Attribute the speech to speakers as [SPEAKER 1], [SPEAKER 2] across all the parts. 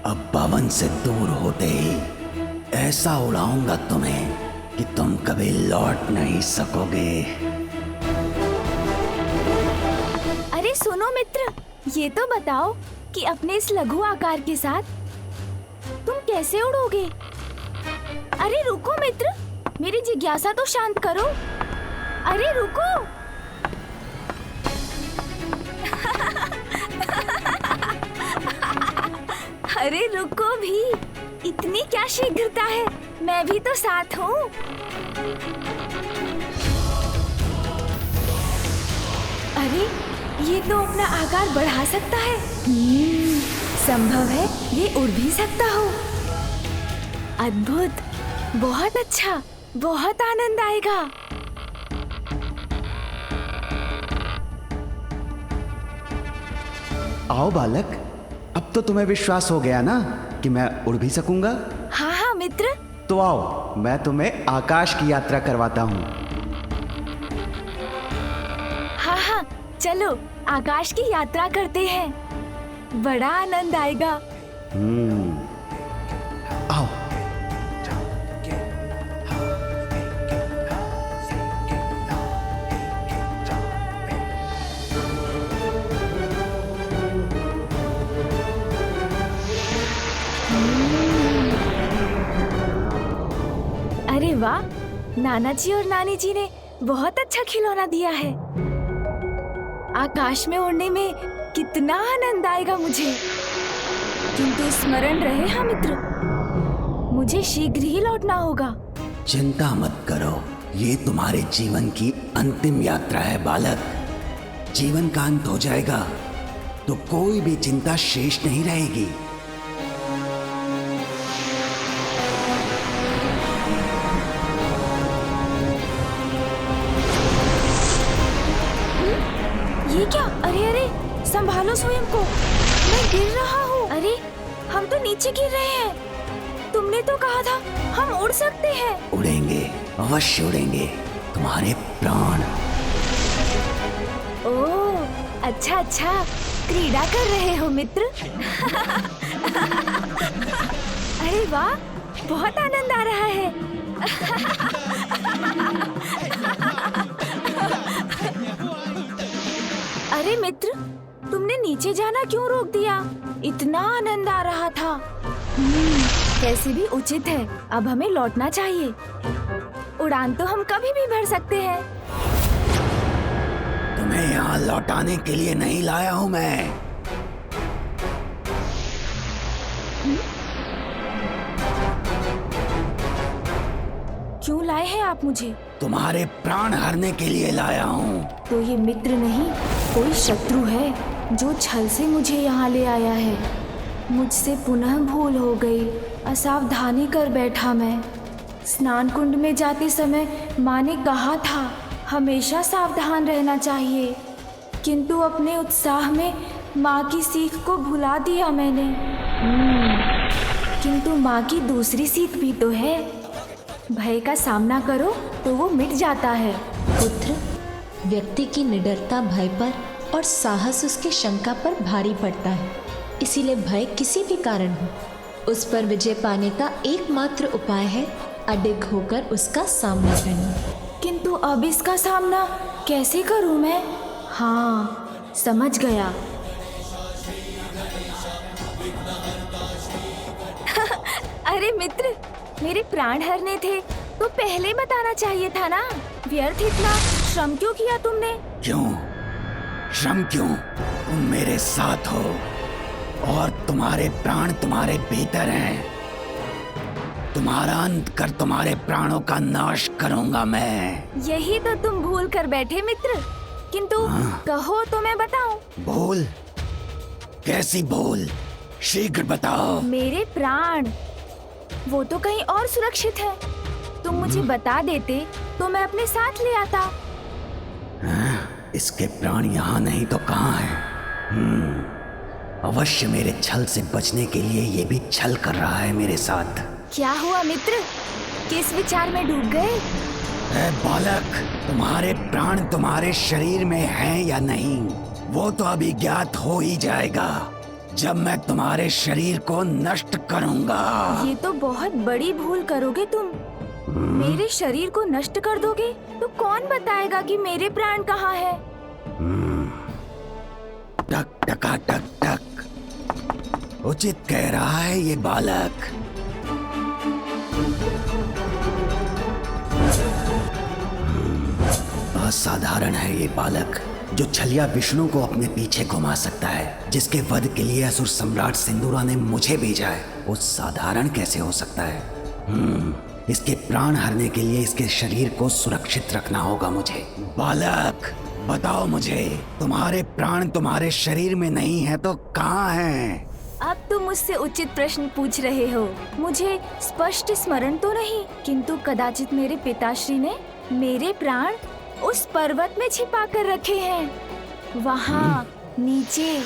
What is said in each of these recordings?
[SPEAKER 1] अब भवन से दूर होते ही ऐसा उड़ाऊंगा तुम्हें कि तुम कभी लौट नहीं सकोगे।
[SPEAKER 2] अरे सुनो मित्र, ये तो बताओ कि अपने इस लघु आकार के साथ तुम कैसे उड़ोगे? अरे रुको मित्र, मेरी जिज्ञासा तो शांत करो। अरे रुको। अरे रुको भी, इतनी क्या शीघ्रता है? मैं भी तो साथ हूँ। अरे ये तो अपना आकार बढ़ा सकता है। संभव है ये उड़ भी सकता हो। अद्भुत, बहुत अच्छा, बहुत आनंद आएगा।
[SPEAKER 1] आओ बालक, अब तो तुम्हें विश्वास हो गया ना कि मैं उड़ भी सकूंगा।
[SPEAKER 2] हाँ हाँ मित्र।
[SPEAKER 1] तो आओ, मैं तुम्हें आकाश की यात्रा करवाता हूँ।
[SPEAKER 2] हाँ हाँ, चलो आकाश की यात्रा करते हैं, बड़ा आनंद आएगा।
[SPEAKER 1] आओ।
[SPEAKER 2] अरे वाह, नाना जी और नानी जी ने बहुत अच्छा खिलौना दिया है। आकाश में उड़ने में कितना आनंद आएगा मुझे। किंतु स्मरण रहे हाँ मित्र, मुझे शीघ्र ही लौटना होगा।
[SPEAKER 1] चिंता मत करो, ये तुम्हारे जीवन की अंतिम यात्रा है बालक। जीवन का अंत हो जाएगा तो कोई भी चिंता शेष नहीं रहेगी।
[SPEAKER 2] ये क्या? अरे अरे, संभालो स्वयं को, मैं गिर रहा हूँ। अरे हम तो नीचे गिर रहे हैं। तुमने तो कहा था हम उड़ सकते हैं।
[SPEAKER 1] उड़ेंगे, अवश्य उड़ेंगे, तुम्हारे प्राण।
[SPEAKER 2] ओह अच्छा अच्छा, क्रीड़ा कर रहे हो मित्र। अरे वाह, बहुत आनंद आ रहा है। अरे मित्र, तुमने नीचे जाना क्यों रोक दिया? इतना आनंद आ रहा था। कैसे भी उचित है, अब हमें लौटना चाहिए। उड़ान तो हम कभी भी भर सकते हैं।
[SPEAKER 1] तुम्हें यहाँ लौटाने के लिए नहीं लाया हूँ मैं।
[SPEAKER 2] क्यों लाए हैं आप मुझे?
[SPEAKER 1] तुम्हारे प्राण हरने के लिए लाया हूँ।
[SPEAKER 2] तो ये मित्र नहीं, कोई शत्रु है जो छल से मुझे यहाँ ले आया है। मुझसे पुनः भूल हो गई, असावधानी कर बैठा मैं। स्नान कुंड में जाते समय माँ ने कहा था हमेशा सावधान रहना चाहिए, किंतु अपने उत्साह में माँ की सीख को भुला दिया मैंने। किंतु माँ की दूसरी सीख भी तो है, भय का सामना करो तो वो मिट जाता है।
[SPEAKER 3] पुत्र, व्यक्ति की निडरता भय पर और साहस उसके शंका पर भारी पड़ता है। इसीलिए भय किसी भी कारण हो, उस पर विजय पाने का एकमात्र उपाय है अडिग होकर उसका सामना करना।
[SPEAKER 2] किंतु अब इसका सामना कैसे करूं मैं? हाँ, समझ गया। अरे मित्र, मेरे प्राण हरने थे तो पहले बताना चाहिए था ना। व्यर्थ इतना श्रम क्यों किया तुमने?
[SPEAKER 1] क्यों श्रम क्यों? तुम मेरे साथ हो और तुम्हारे प्राण तुम्हारे भीतर हैं। तुम्हारा अंत कर तुम्हारे प्राणों का नाश करूंगा मैं।
[SPEAKER 2] यही तो तुम भूल कर बैठे मित्र। किंतु कहो तो मैं बताऊं।
[SPEAKER 1] भूल? कैसी भूल? शीघ्र बताओ।
[SPEAKER 2] मेरे प्राण, वो तो कहीं और सुरक्षित है। तुम मुझे बता देते तो मैं अपने साथ ले आता।
[SPEAKER 1] इसके प्राण यहाँ नहीं तो कहाँ है? अवश्य मेरे छल से बचने के लिए ये भी छल कर रहा है मेरे साथ।
[SPEAKER 2] क्या हुआ मित्र, किस विचार में डूब गए?
[SPEAKER 1] ऐ बालक, तुम्हारे प्राण तुम्हारे शरीर में हैं या नहीं, वो तो अभी ज्ञात हो ही जाएगा। जब मैं तुम्हारे शरीर को नष्ट करूंगा।
[SPEAKER 2] ये तो बहुत बड़ी भूल करोगे तुम। मेरे शरीर को नष्ट कर दोगे तो कौन बताएगा कि मेरे प्राण कहाँ है?
[SPEAKER 1] टक टका टक टक, उचित कह रहा है ये बालक। असाधारण है ये बालक, जो छलिया विष्णु को अपने पीछे घुमा सकता है, जिसके वध के लिए असुर सम्राट सिंदूरा ने मुझे भेजा है। वो साधारण कैसे हो सकता है? इसके प्राण हरने के लिए इसके शरीर को सुरक्षित रखना होगा मुझे। बालक, बताओ मुझे, तुम्हारे प्राण तुम्हारे शरीर में नहीं है तो कहाँ हैं?
[SPEAKER 2] अब तुम मुझसे उचित प्रश्न पूछ रहे हो। मुझे स्पष्ट स्मरण तो नहीं, किंतु कदाचित मेरे पिताश्री ने मेरे प्राण उस पर्वत में छिपा कर रखे हैं। वहाँ नीचे,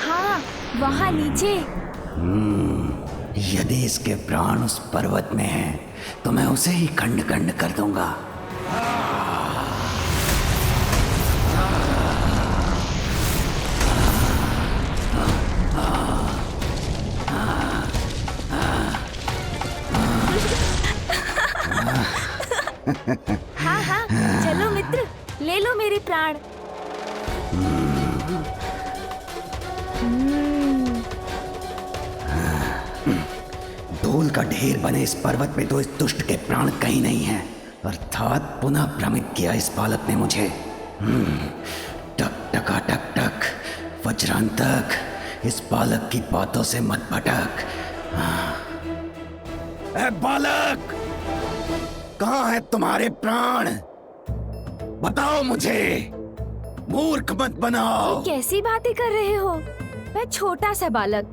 [SPEAKER 2] हाँ वहाँ नीचे।
[SPEAKER 1] यदि इसके प्राण उस पर्वत में हैं, तो मैं उसे ही खंड खंड कर दूंगा।
[SPEAKER 2] हाँ हाँ, चलो मित्र, ले लो मेरे प्राण।
[SPEAKER 1] धूल का ढेर बने इस पर्वत में तो इस दुष्ट के प्राण कहीं नहीं हैं। अर्थात पुनः भ्रमित किया इस बालक ने मुझे। टक टका टक टक, वज्रांतक, इस बालक की बातों से मत भटक। ए बालक, कहाँ है तुम्हारे प्राण? बताओ मुझे, मूर्ख मत बनाओ।
[SPEAKER 2] कैसी बातें कर रहे हो? मैं छोटा सा बालक,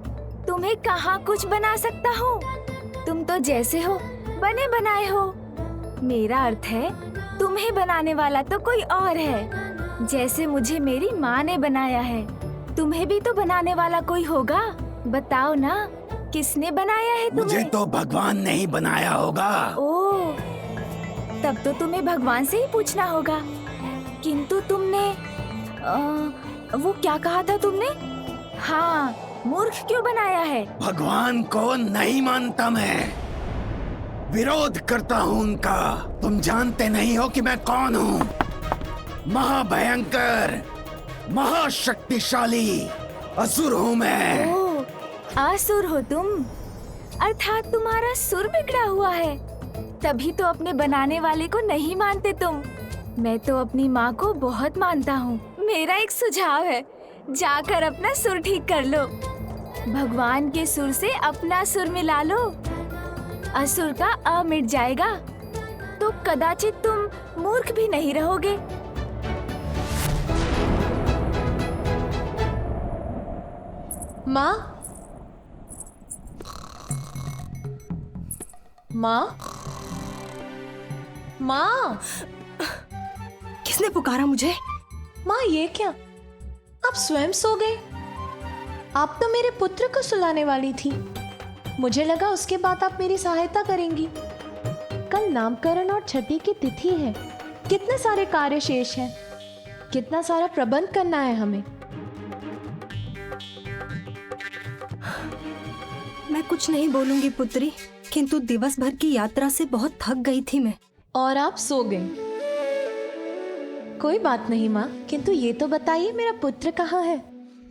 [SPEAKER 2] तुम्हें कहाँ कुछ बना सकता हूँ? तुम तो जैसे हो बने बनाए हो। मेरा अर्थ है, तुम्हें बनाने वाला तो कोई और है। जैसे मुझे मेरी माँ ने बनाया है, तुम्हें भी तो बनाने वाला कोई होगा। बताओ ना, किसने बनाया है तुम्हें?
[SPEAKER 1] मुझे तो भगवान ने ही बनाया होगा।
[SPEAKER 2] ओह, तब तो तुम्हें भगवान से ही पूछना होगा। किंतु तुमने वो क्या कहा था तुमने? हाँ, मूर्ख क्यों बनाया है?
[SPEAKER 1] भगवान को नहीं मानता मैं, विरोध करता हूँ उनका। तुम जानते नहीं हो कि मैं कौन हूँ? महाभयंकर, महाशक्तिशाली असुर हूँ मैं।
[SPEAKER 2] ओह, असुर हो तुम? अर्थात तुम्हारा सुर बिगड़ा हुआ है, तभी तो अपने बनाने वाले को नहीं मानते तुम। मैं तो अपनी माँ को बहुत मानता हूँ। मेरा एक सुझाव है, जाकर अपना सुर ठीक कर लो। भगवान के सुर से अपना सुर मिला लो, असुर का अ मिट जाएगा, तो कदाचित तुम मूर्ख भी नहीं रहोगे।
[SPEAKER 3] माँ, माँ, माँ,
[SPEAKER 4] किसने पुकारा मुझे?
[SPEAKER 3] माँ ये क्या? आप स्वयं सो गए? आप तो मेरे पुत्र को सुलाने वाली थी। मुझे लगा उसके बाद आप मेरी सहायता करेंगी। कल नामकरण और छठी की तिथि है, कितने सारे कार्य शेष हैं, कितना सारा प्रबंध करना है हमें।
[SPEAKER 4] मैं कुछ नहीं बोलूंगी पुत्री, किंतु दिवस भर की यात्रा से बहुत थक गई थी मैं।
[SPEAKER 3] और आप सो गई। कोई बात नहीं माँ, किंतु ये तो बताइए मेरा पुत्र कहाँ है?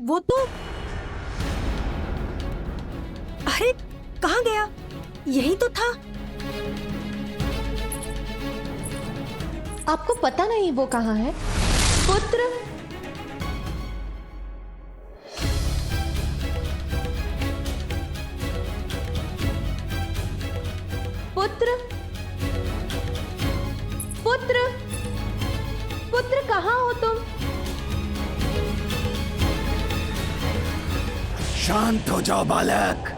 [SPEAKER 4] वो तो, अरे कहाँ गया? यही तो था।
[SPEAKER 3] आपको पता नहीं वो कहाँ है? पुत्र, पुत्र, पुत्र, पुत्र कहाँ हो तुम?
[SPEAKER 1] शांत हो जाओ बालक,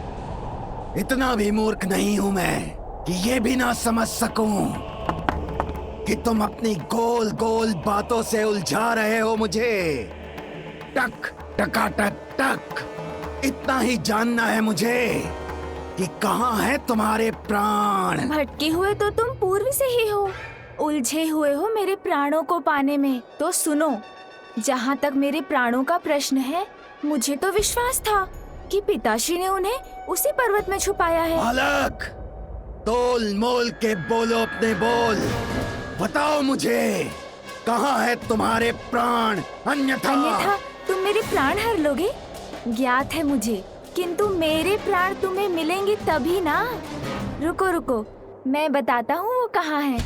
[SPEAKER 1] इतना भी मूर्ख नहीं हूं मैं कि ये भी ना समझ सकूं कि तुम अपनी गोल गोल बातों से उलझा रहे हो मुझे। टक टका टक टक, इतना ही जानना है मुझे कि कहाँ है तुम्हारे प्राण।
[SPEAKER 2] भटके हुए तो तुम पूर्व से ही हो, उलझे हुए हो मेरे प्राणों को पाने में। तो सुनो, जहाँ तक मेरे प्राणों का प्रश्न है, मुझे तो विश्वास था कि पिताश्री ने उन्हें उसी पर्वत में छुपाया है।
[SPEAKER 1] बालक, तोल मोल के बोलो अपने बोल। बताओ मुझे, कहाँ है तुम्हारे प्राण?
[SPEAKER 2] अन्यथा तुम मेरे प्राण हर लोगे। ज्ञात है मुझे, किंतु मेरे प्राण तुम्हें मिलेंगे तभी ना। रुको रुको, मैं बताता हूँ वो कहाँ है।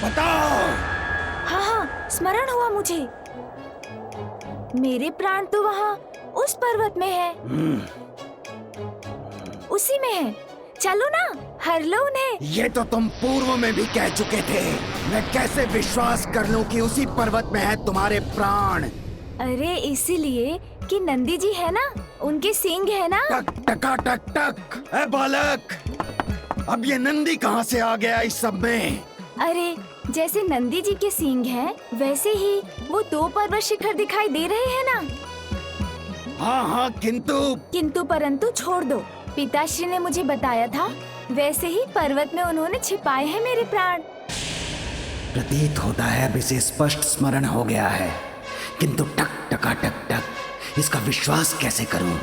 [SPEAKER 1] बताओ।
[SPEAKER 2] हाँ, स्मरण हुआ मुझे। मेरे प्राण तो वहाँ उस पर्वत में है। उसी में है। चलो ना, हर लो उन्हें।
[SPEAKER 1] ये तो तुम पूर्व में भी कह चुके थे। मैं कैसे विश्वास कर लूं कि उसी पर्वत में है तुम्हारे प्राण?
[SPEAKER 2] अरे इसीलिए कि नंदी जी है ना, उनके सींग है ना।
[SPEAKER 1] टक टका टक टक। ए बालक, अब ये नंदी कहाँ से आ गया इस सब में?
[SPEAKER 2] अरे जैसे नंदी जी के सींग हैं, वैसे ही वो 2 पर्वत शिखर दिखाई दे रहे हैं ना।
[SPEAKER 1] हाँ हाँ,
[SPEAKER 2] किंतु परंतु छोड़ दो। पिताश्री ने मुझे बताया था, वैसे ही पर्वत में उन्होंने छिपाए हैं मेरे प्राण।
[SPEAKER 1] प्रतीत होता है अब इसे स्पष्ट स्मरण हो गया है, किंतु टक टका टक टक, इसका विश्वास कैसे करूं?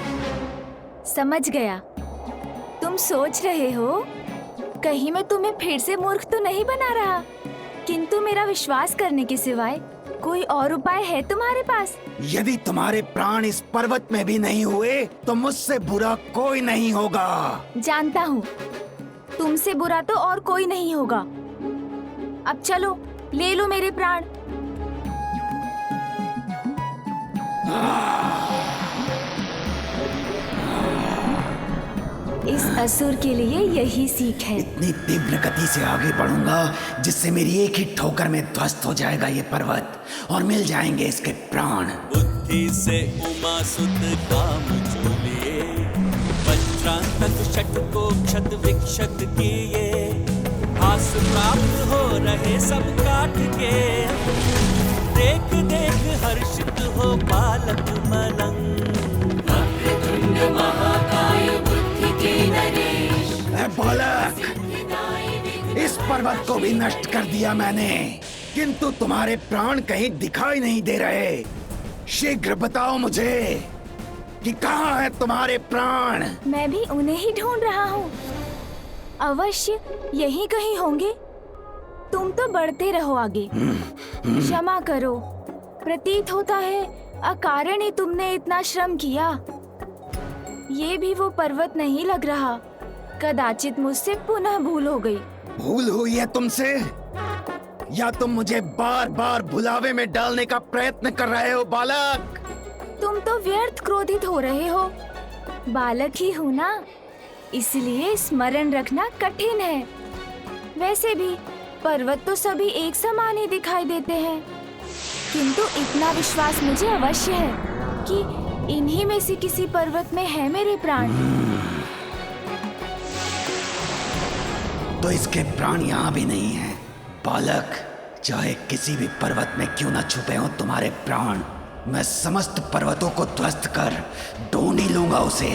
[SPEAKER 2] समझ गया। तुम सोच रहे हो कहीं मैं तुम्हें फिर से मूर्ख तो नहीं बना रहा, किंतु मेरा विश्वास करने के सिवाय कोई और उपाय है तुम्हारे पास?
[SPEAKER 1] यदि तुम्हारे प्राण इस पर्वत में भी नहीं हुए तो मुझसे बुरा कोई नहीं होगा।
[SPEAKER 2] जानता हूँ, तुमसे बुरा तो और कोई नहीं होगा। अब चलो, ले लो मेरे प्राण। इस असुर के लिए यही सीख है।
[SPEAKER 1] इतनी तीव्र गति से आगे बढ़ूंगा जिससे मेरी एक ही ठोकर में ध्वस्त हो जाएगा ये पर्वत और मिल जाएंगे इसके प्राण।
[SPEAKER 5] बुद्धि से उमा सुत काम चूलिए, वज्रांतक षट को क्षत विक्षत किए, आस प्राप्त हो रहे सब काट के, देख देख हर्षित हो बालक मलंग।
[SPEAKER 1] बालक, इस पर्वत को भी नष्ट कर दिया मैंने, किंतु तुम्हारे प्राण कहीं दिखाई नहीं दे रहे। शीघ्र बताओ मुझे कि कहाँ है तुम्हारे प्राण?
[SPEAKER 2] मैं भी उन्हें ही ढूंढ रहा हूँ। अवश्य यहीं कहीं होंगे। तुम तो बढ़ते रहो आगे। क्षमा करो, प्रतीत होता है अकारण ही तुमने इतना श्रम किया। ये भी वो पर्वत नहीं लग रहा। कदाचित मुझसे पुनः भूल हो गई।
[SPEAKER 1] भूल हुई है तुमसे, या तुम मुझे बार बार भुलावे में डालने का प्रयत्न कर रहे हो बालक?
[SPEAKER 2] तुम तो व्यर्थ क्रोधित हो रहे हो। बालक ही हूँ ना, इसलिए स्मरण रखना कठिन है। वैसे भी पर्वत तो सभी एक समान ही दिखाई देते हैं, किंतु इतना विश्वास मुझे अवश्य है कि इन्हीं में से किसी पर्वत में है मेरे प्राण।
[SPEAKER 1] तो इसके प्राण यहाँ भी नहीं हैं। बालक, चाहे किसी भी पर्वत में क्यों न छुपे हो तुम्हारे प्राण, मैं समस्त पर्वतों को ध्वस्त कर ढूंढ ही लूंगा उसे।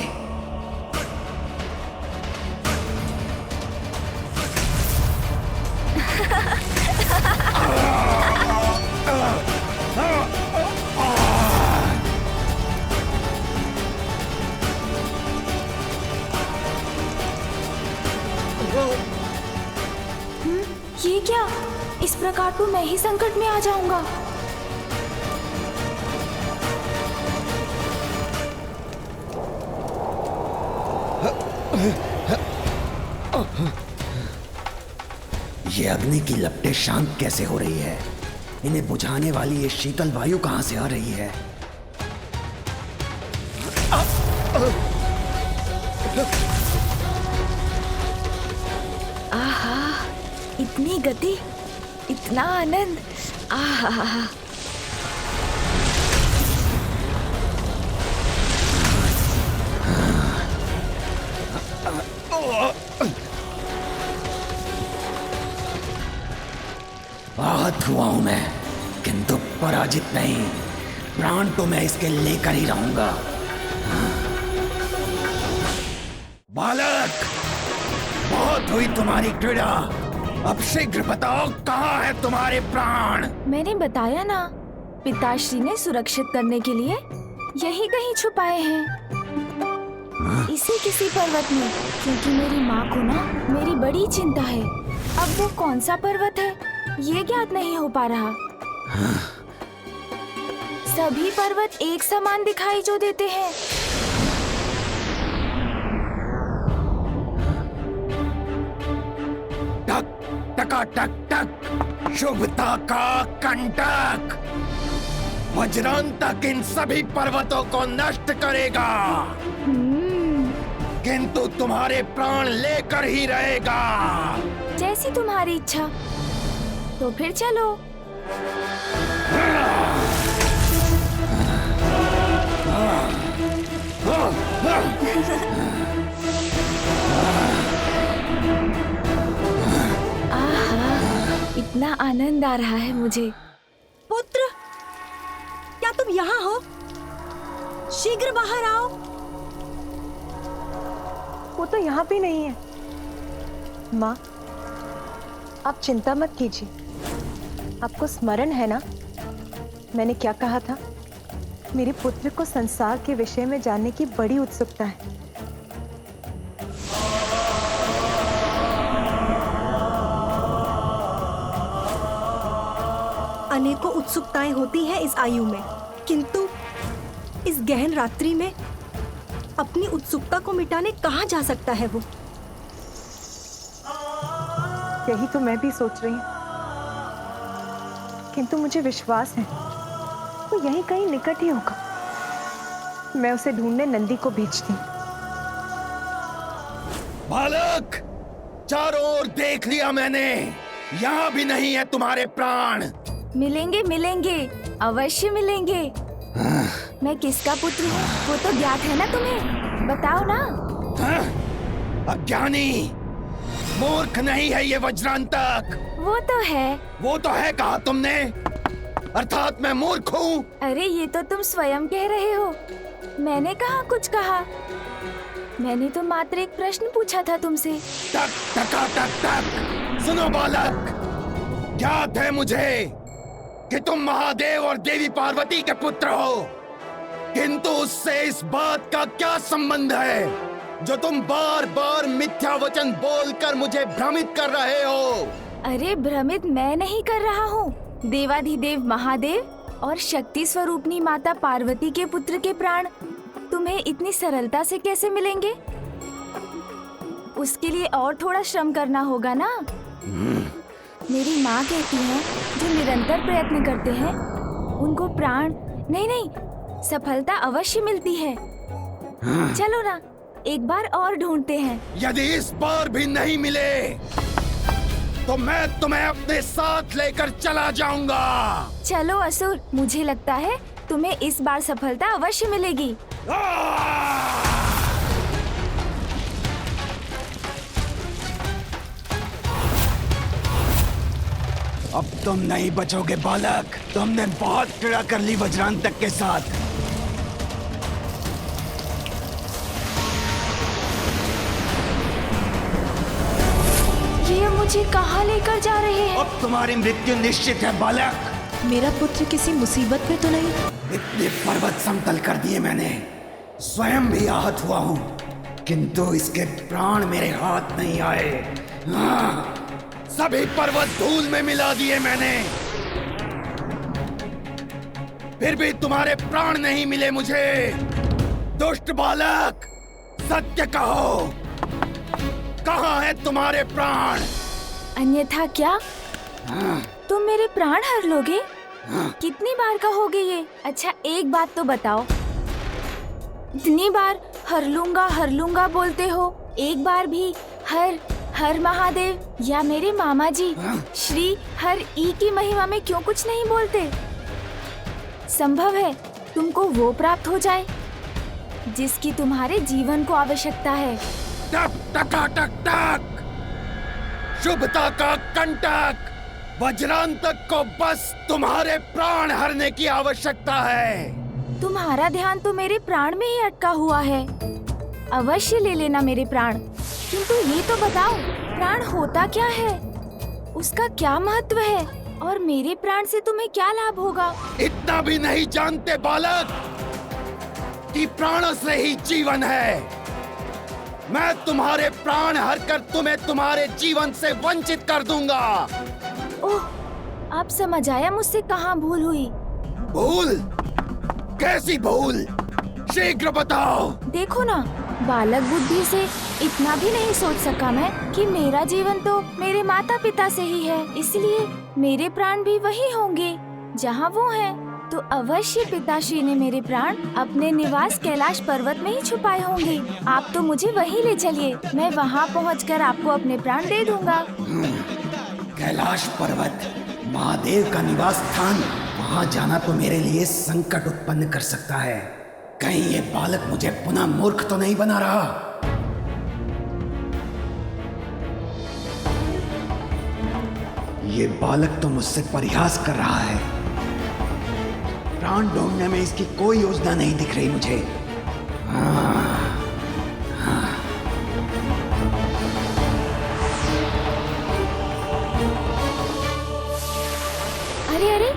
[SPEAKER 2] ये क्या? इस प्रकार तो मैं ही संकट में आ जाऊंगा।
[SPEAKER 1] ये अग्नि की लपटें शांत कैसे हो रही है? इन्हें बुझाने वाली ये शीतल वायु कहाँ से आ रही है?
[SPEAKER 2] आहा, इतनी गति, इतना आनंद। आहा,
[SPEAKER 1] आहत हुआ हूं मैं, किंतु पराजित नहीं। प्राण तो मैं इसके लेकर ही रहूंगा। बालक, बहुत हुई तुम्हारी क्रीड़ा। अब शीघ्र बताओ, कहाँ है तुम्हारे प्राण?
[SPEAKER 2] मैंने बताया ना, पिताश्री ने सुरक्षित करने के लिए यही कहीं छुपाए हैं, इसी किसी पर्वत में, क्योंकि मेरी माँ को ना मेरी बड़ी चिंता है। अब वो कौन सा पर्वत है ये ज्ञात नहीं हो पा रहा। सभी पर्वत एक समान दिखाई जो देते हैं।
[SPEAKER 1] टक टका टक टक, शुभता का कंटक। वज्रांतक इन सभी पर्वतों को नष्ट करेगा, किंतु तुम्हारे प्राण लेकर ही रहेगा।
[SPEAKER 2] जैसी तुम्हारी इच्छा। तो फिर चलो। आहा, इतना आनंद आ रहा है मुझे।
[SPEAKER 4] पुत्र, क्या तुम यहाँ हो? शीघ्र बाहर आओ।
[SPEAKER 6] वो तो यहाँ भी नहीं है। माँ, आप चिंता मत कीजिए। आपको स्मरण है ना, मैंने क्या कहा था? मेरे पुत्र को संसार के विषय में जानने की बड़ी उत्सुकता है।
[SPEAKER 4] अनेकों उत्सुकताएं होती हैं इस आयु में, किंतु इस गहन रात्रि में अपनी उत्सुकता को मिटाने कहाँ जा सकता है वो?
[SPEAKER 6] यही तो मैं भी सोच रही हूँ, किंतु मुझे विश्वास है वो यहीं कहीं निकट ही होगा। मैं उसे ढूंढने नंदी को भेजती हूँ।
[SPEAKER 1] बालक, चारों ओर देख लिया मैंने, यहाँ भी नहीं है तुम्हारे प्राण।
[SPEAKER 2] मिलेंगे मिलेंगे, अवश्य मिलेंगे। मैं किसका पुत्र हूँ वो तो ज्ञात है ना तुम्हें, बताओ ना।
[SPEAKER 1] अज्ञानी, मूर्ख नहीं है ये वज्रांतक।
[SPEAKER 2] वो तो है
[SPEAKER 1] कहा तुमने, अर्थात मैं मूर्ख हूँ।
[SPEAKER 2] अरे ये तो तुम स्वयं कह रहे हो, मैंने कहा कुछ कहा। मैंने तो मात्र एक प्रश्न पूछा था तुमसे।
[SPEAKER 1] टक टका टक टक। सुनो बालक, ज्ञात है मुझे कि तुम महादेव और देवी पार्वती के पुत्र हो, किंतु उससे इस बात का क्या संबंध है जो तुम बार बार मिथ्या वचन बोलकर मुझे भ्रमित कर रहे हो?
[SPEAKER 2] अरे भ्रमित मैं नहीं कर रहा हूँ। देवाधिदेव महादेव और शक्ति स्वरूपनी माता पार्वती के पुत्र के प्राण तुम्हें इतनी सरलता से कैसे मिलेंगे? उसके लिए और थोड़ा श्रम करना होगा ना। मेरी माँ कहती है जो निरंतर प्रयत्न करते हैं उनको प्राण नहीं सफलता अवश्य मिलती है। चलो ना, एक बार और ढूंढते हैं।
[SPEAKER 1] यदि इस बार भी नहीं मिले तो मैं तुम्हें अपने साथ लेकर चला जाऊंगा।
[SPEAKER 2] चलो असुर, मुझे लगता है तुम्हें इस बार सफलता अवश्य मिलेगी।
[SPEAKER 1] अब तुम नहीं बचोगे बालक, तुमने बहुत पीड़ा कर ली वज्रांतक के साथ।
[SPEAKER 2] ये मुझे कहाँ लेकर जा रहे हैं?
[SPEAKER 1] अब तुम्हारी मृत्यु निश्चित है बालक।
[SPEAKER 3] मेरा पुत्र किसी मुसीबत में तो नहीं?
[SPEAKER 1] इतने पर्वत समतल कर दिए मैंने, स्वयं भी आहत हुआ हूँ, किंतु इसके प्राण मेरे हाथ नहीं आए। हाँ, सभी पर्वत धूल में मिला दिए मैंने, फिर भी तुम्हारे प्राण नहीं मिले मुझे। दुष्ट बालक, सत्य कहो, कहाँ है तुम्हारे प्राण?
[SPEAKER 2] अन्यथा क्या तुम मेरे प्राण हर लोगे? कितनी बार कहोगे ये? अच्छा एक बात तो बताओ, इतनी बार हर लूंगा बोलते हो, एक बार भी हर महादेव या मेरे मामा जी श्री हर ई की महिमा में क्यों कुछ नहीं बोलते? संभव है तुमको वो प्राप्त हो जाए जिसकी तुम्हारे जीवन को आवश्यकता है।
[SPEAKER 1] टक टका टक टक, शुभता का कंटक। वज्रांतक को बस तुम्हारे प्राण हरने की आवश्यकता है।
[SPEAKER 2] तुम्हारा ध्यान तो मेरे प्राण में ही अटका हुआ है। अवश्य ले लेना मेरे प्राण, किंतु ये तो बताओ प्राण होता क्या है, उसका क्या महत्व है? और मेरे प्राण से तुम्हें क्या लाभ होगा?
[SPEAKER 1] इतना भी नहीं जानते बालक कि प्राणों से ही जीवन है। मैं तुम्हारे प्राण हर कर तुम्हें तुम्हारे जीवन से वंचित कर दूंगा।
[SPEAKER 2] ओह, आप समझ आया मुझसे कहाँ भूल हुई?
[SPEAKER 1] भूल? कैसी भूल? शीघ्र बताओ।
[SPEAKER 2] देखो ना, बालक बुद्धि से इतना भी नहीं सोच सका मैं कि मेरा जीवन तो मेरे माता पिता से ही है, इसलिए मेरे प्राण भी वही होंगे जहाँ वो हैं। तो अवश्य पिताश्री ने मेरे प्राण अपने निवास कैलाश पर्वत में ही छुपाए होंगे। आप तो मुझे वहीं ले चलिए, मैं वहाँ पहुँचकर आपको अपने प्राण दे दूंगा।
[SPEAKER 1] कैलाश पर्वत महादेव का निवास स्थान, वहाँ जाना तो मेरे लिए संकट उत्पन्न कर सकता है। कहीं ये बालक मुझे पुनः मूर्ख तो नहीं बना रहा? ये बालक तो मुझसे परिहास कर रहा है। प्राण ढूंढने में इसकी कोई योजना नहीं दिख रही मुझे।
[SPEAKER 2] अरे अरे,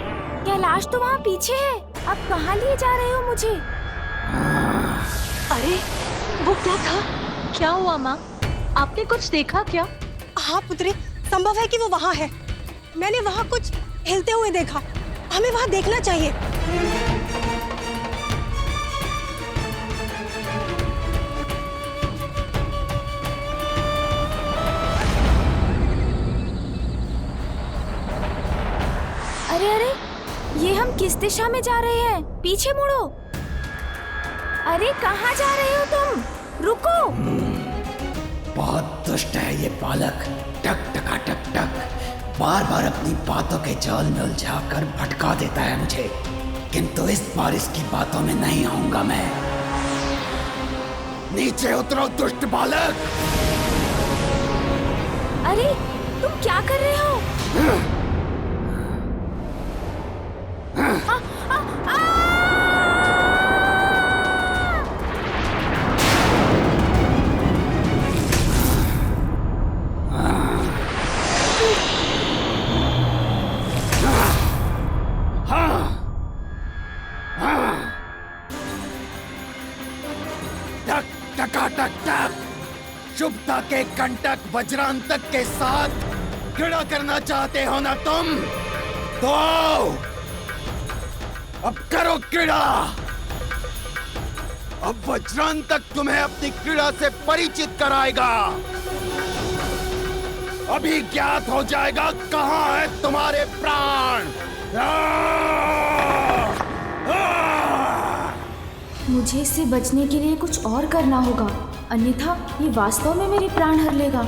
[SPEAKER 2] कैलाश तो वहाँ पीछे है। अब कहाँ लिए जा रहे हो मुझे?
[SPEAKER 6] अरे वो क्या था? क्या हुआ माँ? आपने कुछ देखा क्या?
[SPEAKER 4] हाँ पुत्री, संभव है कि वो वहाँ है। मैंने वहाँ कुछ हिलते हुए देखा। हमें वहाँ देखना चाहिए।
[SPEAKER 2] अरे अरे, ये हम किस दिशा में जा रहे हैं? पीछे मुड़ो। अरे कहाँ जा रहे हो तुम? रुको।
[SPEAKER 1] बहुत दुष्ट है ये बालक। टक टका टक टक बार बार अपनी बातों के जाल में उलझाकर भटका देता है मुझे, किंतु इस बार इसकी बातों में नहीं आऊंगा मैं। नीचे उतरो दुष्ट बालक।
[SPEAKER 2] अरे तुम क्या कर रहे हो?
[SPEAKER 1] टक टका टक टक। शुभता के कंटक वज्रांतक के साथ क्रीड़ा करना चाहते हो ना तुम? तो आओ, अब करो क्रीड़ा। अब वज्रांतक तुम्हें अपनी क्रीड़ा से परिचित कराएगा। अभी ज्ञात हो जाएगा कहाँ है तुम्हारे प्राण।
[SPEAKER 2] मुझे इससे बचने के लिए कुछ और करना होगा, अन्यथा ये वास्तव में मेरे प्राण हर लेगा।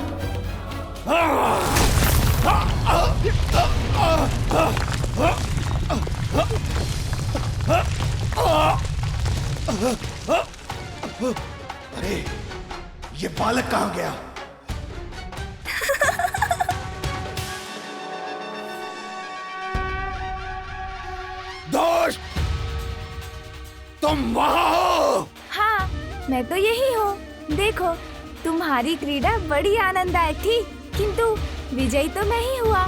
[SPEAKER 1] अरे ये बालक कहाँ गया? दोस्त, तुम वहाँ हो?
[SPEAKER 2] हाँ, मैं तो यही हूँ। देखो, तुम्हारी क्रीड़ा बड़ी आनंददायक थी, किंतु विजयी तो मैं ही हुआ,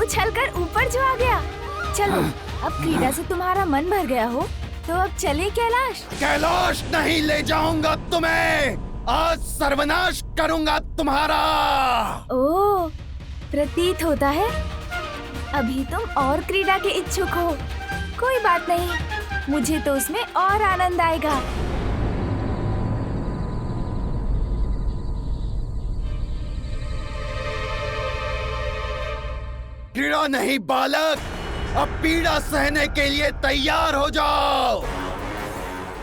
[SPEAKER 2] उछलकर ऊपर जो आ गया। चलो, अब क्रीड़ा से तुम्हारा मन भर गया हो, तो अब चले कैलाश।
[SPEAKER 1] कैलाश नहीं ले जाऊंगा तुम्हें। आज सर्वनाश करूंगा तुम्हारा।
[SPEAKER 2] ओह, प्रतीत होता है अभी तुम और क्रीड़ा के इच्छुक हो। कोई बात नहीं, मुझे तो उसमें और आनंद आएगा।
[SPEAKER 1] क्रीड़ा नहीं बालक, अब पीड़ा सहने के लिए तैयार हो जाओ।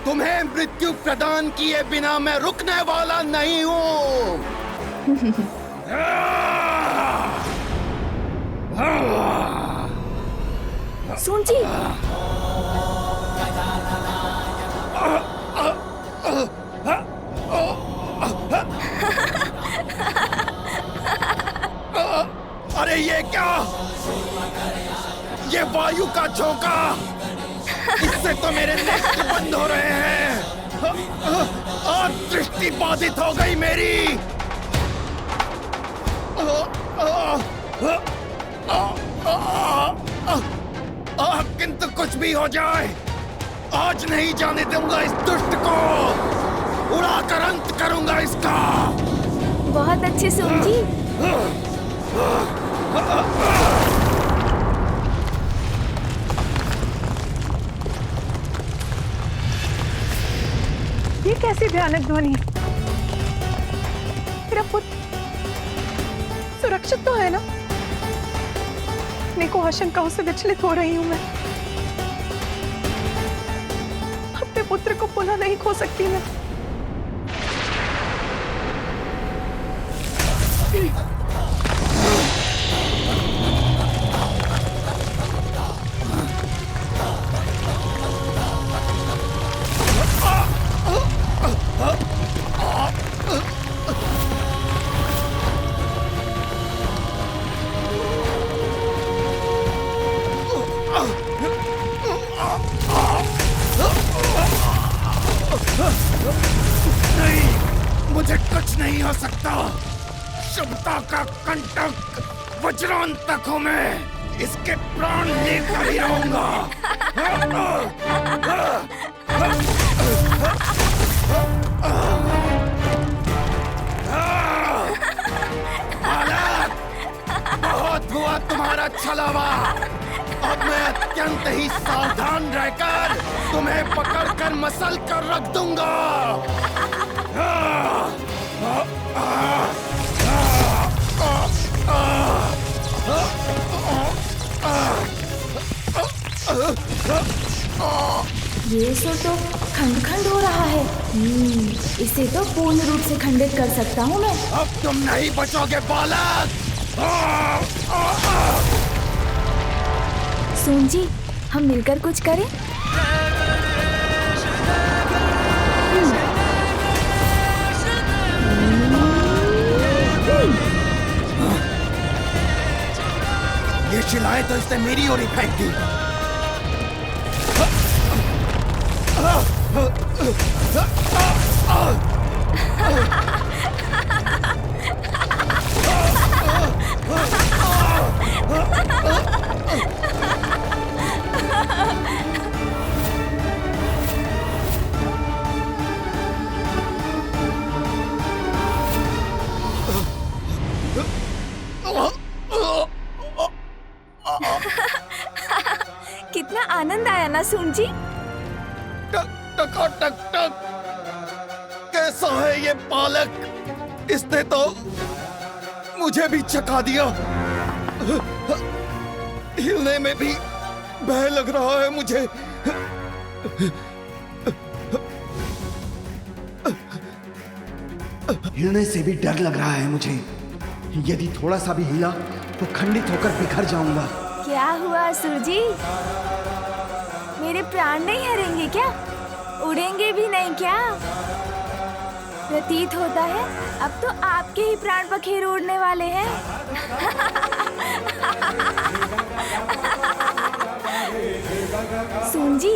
[SPEAKER 1] तुम्हें मृत्यु प्रदान किए बिना मैं रुकने वाला नहीं हूँ।
[SPEAKER 2] सुनजी,
[SPEAKER 1] अरे ये क्या? ये वायु का झोंका, इससे तो मेरे नेत्र बंद हो रहे हैं और दृष्टि बाधित हो गई मेरी। आ, आ, आ, आ, आ, कुछ भी हो जाए, आज नहीं जाने दूंगा इस दुष्ट को। उड़ाकर अंत करूंगा इसका।
[SPEAKER 2] बहुत अच्छे सोम जी।
[SPEAKER 6] ये कैसी भयानक ध्वनि? मेरा पुत्र सुरक्षित तो है ना? अपने को आशंकाओं से विचलित हो रही हूं मैं। अपने पुत्र को पुनः नहीं खो सकती मैं।
[SPEAKER 1] नहीं, मुझे कुछ नहीं हो सकता। शुभता का कंटक वज्रांतक हूं मैं। इसके प्राण लेकर ही रहूंगा। बालक, बहुत हुआ तुम्हारा छलावा। अब मैं अत्यंत ही सावधान रहकर तुम्हें पकड़कर मसल कर रख दूंगा।
[SPEAKER 2] ये सो तो खंड खंड हो रहा है। इसे तो पूर्ण रूप से खंडित कर सकता हूँ मैं।
[SPEAKER 1] अब तुम नहीं बचोगे बालक।
[SPEAKER 2] सोम जी, हम मिलकर कुछ करें?
[SPEAKER 1] ये चिल्लाए तो इसने मेरी ओर ही फेंक दी।
[SPEAKER 2] कितना आनंद आया ना सोम जी।
[SPEAKER 1] टक टक टक टक। कैसा है ये बालक? इसने तो मुझे भी चका दिया। हिलने में भी भय लग रहा है मुझे।
[SPEAKER 7] हिलने से भी डर लग रहा है मुझे। यदि थोड़ा सा भी हिला तो खंडित होकर बिखर जाऊंगा।
[SPEAKER 2] क्या हुआ असुर जी? मेरे प्राण नहीं हरेंगे क्या? उड़ेंगे भी नहीं क्या? प्रतीत होता है अब तो आपके ही प्राण पखेरु उड़ने वाले हैं। सोम जी,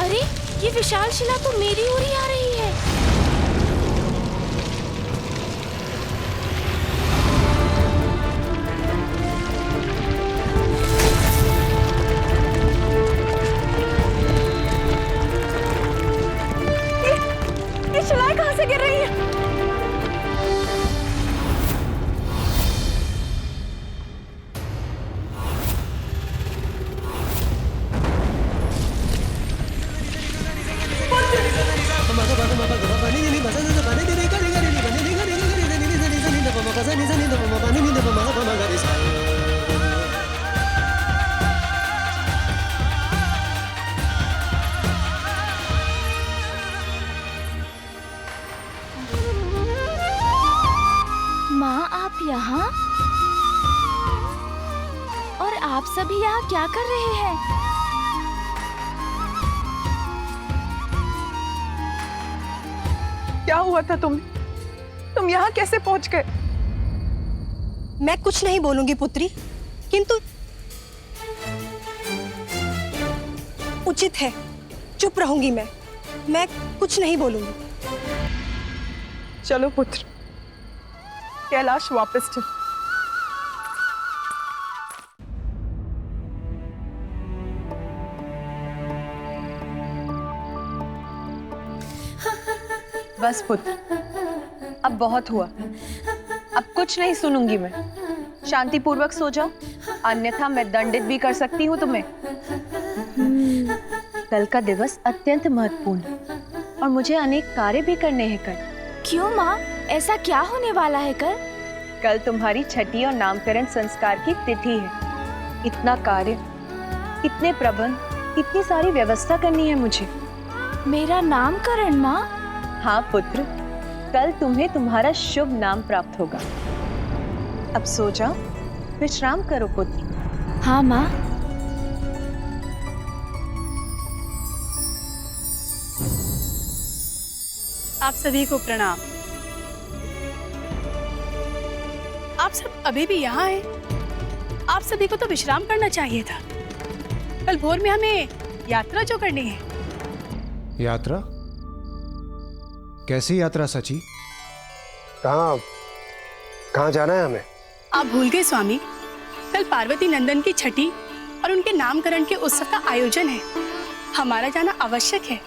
[SPEAKER 3] अरे ये विशाल शिला तो मेरी ओर ही आ रही है।
[SPEAKER 6] ये शिलाएं कहां से गिर रही हैं?
[SPEAKER 2] यहाँ? और आप सभी यहाँ क्या कर रहे हैं?
[SPEAKER 6] क्या हुआ था तुम्हें? तुम यहाँ कैसे पहुंच गए?
[SPEAKER 4] मैं कुछ नहीं बोलूंगी पुत्री, किंतु उचित है, चुप रहूंगी मैं कुछ नहीं बोलूंगी।
[SPEAKER 6] चलो पुत्र, कैलाश वापस चल।
[SPEAKER 8] बस पुत्र, अब बहुत हुआ। अब कुछ नहीं सुनूंगी मैं। शांतिपूर्वक सो जाओ, अन्यथा मैं दंडित भी कर सकती हूँ तुम्हें। कल का दिवस अत्यंत महत्वपूर्ण है और मुझे अनेक कार्य भी करने हैं कल।
[SPEAKER 2] क्यों माँ, ऐसा क्या होने वाला है कल?
[SPEAKER 8] कल तुम्हारी छठी और नामकरण संस्कार की तिथि है। इतना कार्य, इतने प्रबंध, इतनी सारी व्यवस्था करनी है मुझे।
[SPEAKER 2] मेरा नामकरण माँ?
[SPEAKER 8] हाँ पुत्र, कल तुम्हें तुम्हारा शुभ नाम प्राप्त होगा। अब सो जाओ, विश्राम करो पुत्र।
[SPEAKER 2] हाँ माँ।
[SPEAKER 9] आप सभी को प्रणाम। आप सब अभी भी यहाँ हैं। आप सभी को तो विश्राम करना चाहिए था। कल भोर में हमें यात्रा जो करनी है।
[SPEAKER 10] यात्रा? कैसी यात्रा सची?
[SPEAKER 11] कहाँ जाना है हमें?
[SPEAKER 9] आप भूल गए स्वामी, कल पार्वती नंदन की छठी और उनके नामकरण के उत्सव का आयोजन है। हमारा जाना आवश्यक है।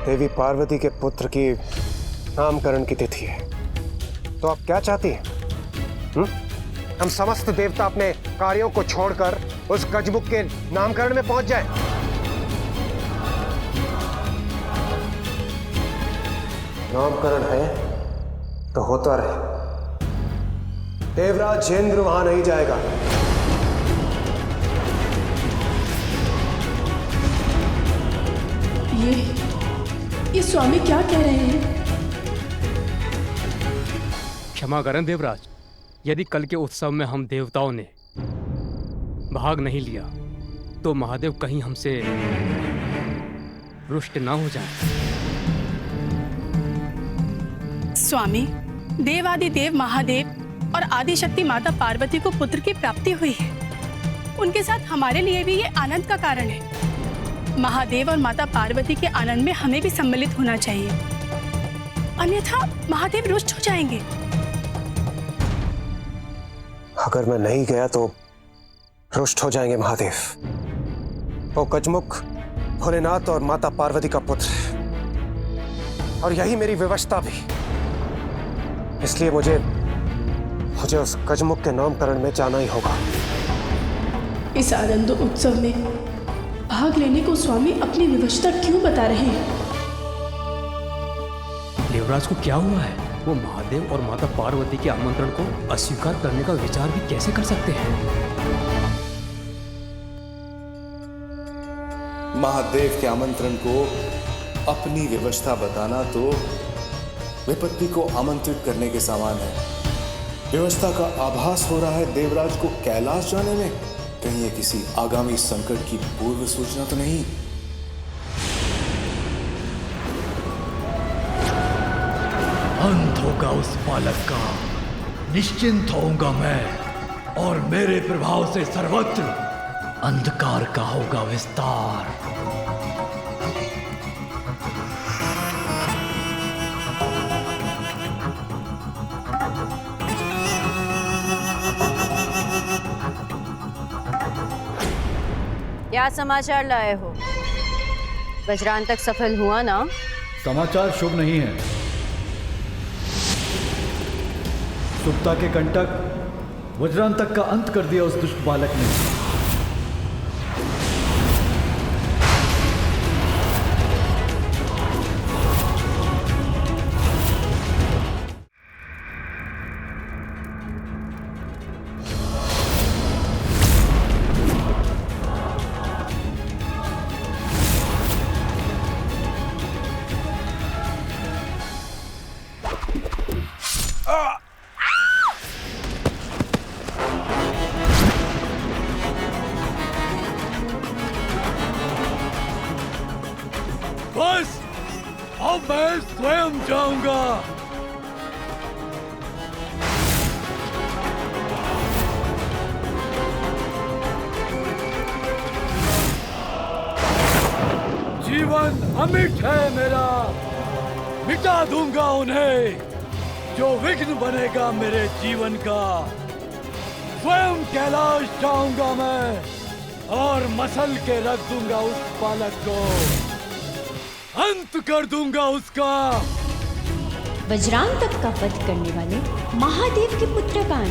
[SPEAKER 11] देवी पार्वती के पुत्र की नामकरण की तिथि है, तो आप क्या चाहती हैं? हम समस्त देवता अपने कार्यों को छोड़कर उस गजमुख के नामकरण में पहुंच जाएं। नामकरण है तो होता रहे। देवराज इंद्र वहां नहीं जाएगा।
[SPEAKER 9] ये स्वामी क्या कह रहे हैं?
[SPEAKER 12] क्षमा करें देवराज, यदि कल के उत्सव में हम देवताओं ने भाग नहीं लिया तो महादेव कहीं हमसे रुष्ट ना हो जाए।
[SPEAKER 9] स्वामी, देवादिदेव महादेव और आदिशक्ति माता पार्वती को पुत्र की प्राप्ति हुई है। उनके साथ हमारे लिए भी ये आनंद का कारण है। महादेव और माता पार्वती के आनंद में हमें भी सम्मिलित होना चाहिए, अन्यथा महादेव रुष्ट हो जाएंगे।
[SPEAKER 11] अगर मैं नहीं गया तो रुष्ट हो जाएंगे महादेव। वो गजमुख भोलेनाथ और माता पार्वती का पुत्र है, और यही मेरी विवशता भी। इसलिए मुझे उस गजमुख के नामकरण में जाना ही होगा।
[SPEAKER 9] इस आनंद उत्सव में भाग लेने को स्वामी अपनी विवशता क्यों बता रहे हैं?
[SPEAKER 12] देवराज को क्या हुआ है? वो महादेव और माता पार्वती के आमंत्रण को अस्वीकार करने का विचार भी कैसे कर सकते हैं?
[SPEAKER 13] महादेव के आमंत्रण को अपनी विवशता बताना तो विपत्ति को आमंत्रित करने के समान है। विवशता का आभास हो रहा है देवराज को कैलाश जाने में। कहीं ये किसी आगामी संकट की पूर्व सूचना तो नहीं?
[SPEAKER 1] अंत होगा उस बालक का, निश्चिंत होऊंगा मैं, और मेरे प्रभाव से सर्वत्र अंधकार का होगा विस्तार।
[SPEAKER 8] क्या समाचार लाए हो? वज्रांतक सफल हुआ ना?
[SPEAKER 14] समाचार शुभ नहीं है। सुप्ता के कंटक वज्रांतक का अंत कर दिया उस दुष्ट बालक ने। दूंगा। जीवन अमिट है मेरा, मिटा दूंगा उन्हें जो विघ्न बनेगा मेरे जीवन का। स्वयं कैलाश जाऊंगा मैं और मसल के रख दूंगा उस बालक को, अंत कर दूंगा उसका।
[SPEAKER 3] वज्रांतक का वध करने वाले महादेव के पुत्र बाण।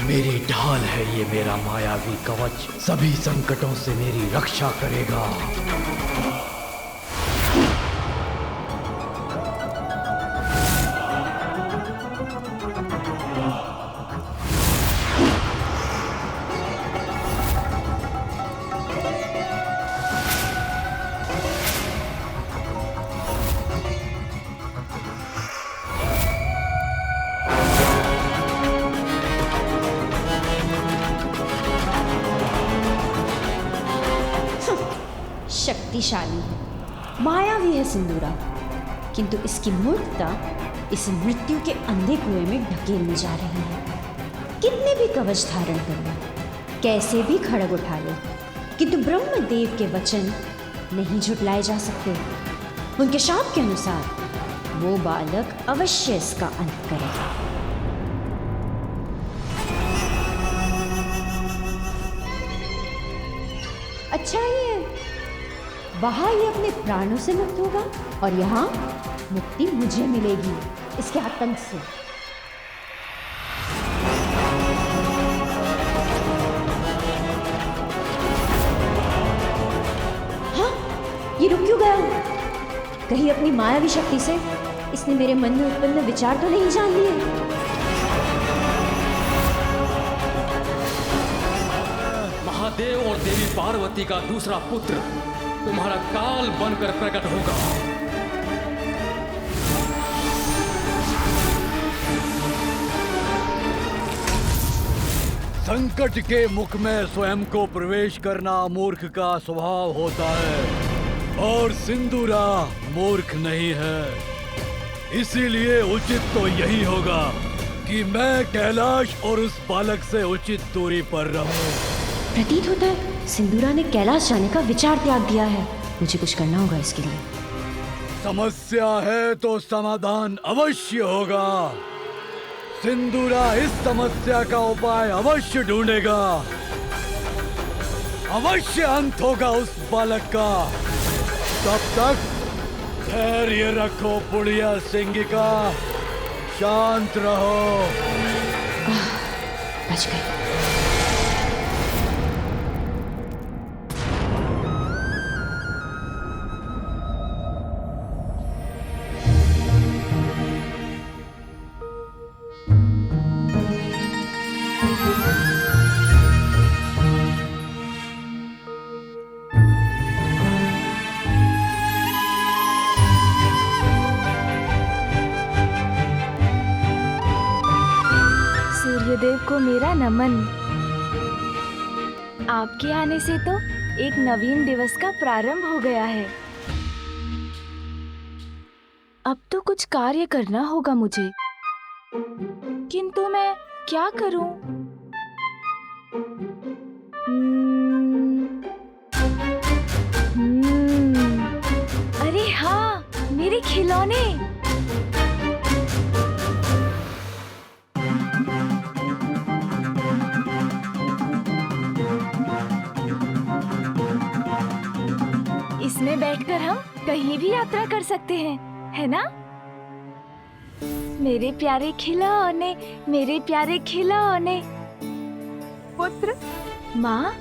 [SPEAKER 14] मेरी ढाल है ये मेरा मायावी कवच, सभी संकटों से मेरी रक्षा करेगा।
[SPEAKER 3] शक्तिशाली है, मायावी है सिंदूरा, किंतु इसकी मूर्खता इसे मृत्यु के अंधे कुएं में ढकेलने जा रही है। कितने भी कवच धारण कर ले, कैसे भी खड़ग उठा ले, किंतु ब्रह्मदेव के वचन नहीं झुटलाए जा सकते। उनके शाप के अनुसार वो बालक अवश्य इसका अंत करेगा। अच्छा, ये वहां ये अपने प्राणों से मुक्त होगा और यहाँ मुक्ति मुझे मिलेगी इसके आतंक से। हाँ, ये रुक क्यों गया? कहीं अपनी मायावी शक्ति से इसने मेरे मन में उत्पन्न विचार तो नहीं जान लिए?
[SPEAKER 12] महादेव और देवी पार्वती का दूसरा पुत्र तुम्हारा काल बनकर प्रकट होगा।
[SPEAKER 14] संकट के मुख में स्वयं को प्रवेश करना मूर्ख का स्वभाव होता है, और सिंदूरा मूर्ख नहीं है। इसीलिए उचित तो यही होगा कि मैं कैलाश और उस बालक से उचित दूरी पर रहूं।
[SPEAKER 3] प्रतीत होता है सिंदूरा ने कैलाश जाने का विचार त्याग दिया है। मुझे कुछ करना होगा इसके लिए।
[SPEAKER 14] समस्या है तो समाधान अवश्य होगा। सिंदूरा इस समस्या का उपाय अवश्य ढूंढेगा। अवश्य अंत होगा उस बालक का। तब तक धैर्य रखो बुढ़िया सिंगिका, शांत रहो।
[SPEAKER 3] बच गए।
[SPEAKER 2] सूर्यदेव को मेरा नमन। आपके आने से तो एक नवीन दिवस का प्रारंभ हो गया है। अब तो कुछ कार्य करना होगा मुझे, किंतु मैं क्या करूं? अरे हाँ, मेरे खिलौने। इसमें बैठकर हम कहीं भी यात्रा कर सकते हैं, है ना? मेरे प्यारे खिलौने, मेरे प्यारे खिलौने।
[SPEAKER 8] पुत्र,
[SPEAKER 2] माँ,